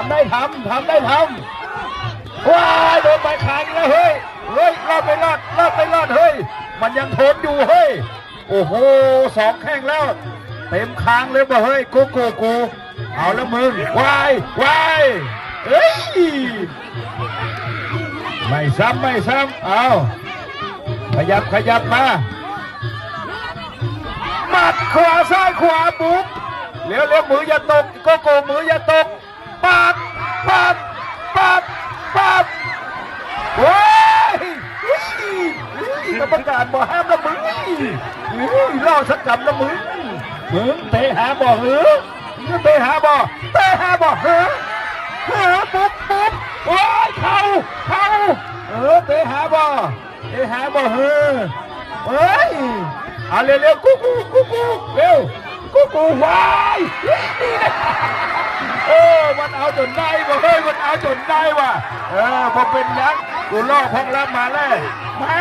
ำได้ทำว้ายโดนใบขางแล้วเฮ้ยรอดไปรอดเฮ้ยมันยังทนอยู่เฮ้ยโอ้โหสองแข้งแล้วเต็มคางเลยบ่เฮ้ยกูเอาแล้วมึงวายเฮ้ยไม่ซ้ำเอาขยับมาหมัดขวาซ้ายขวาปุ๊บเลี้ยวมืออย่าตกโกมืออย่าตกปาดว้ายกรรมการบอกห้ามนะมึงเล่าสักกรรมนะมึงเตะหาบ่เตะหาบ่ปุ๊บว้ายเข่าเตะหาบ่เฮ้ยเอาเร็วกูเร็วกูวายมันเอาจนได้ว่ะเฮ้ยมันเอาจนได้ว่ะพอเป็นยังกูล่อพองแล้วมาเลยมา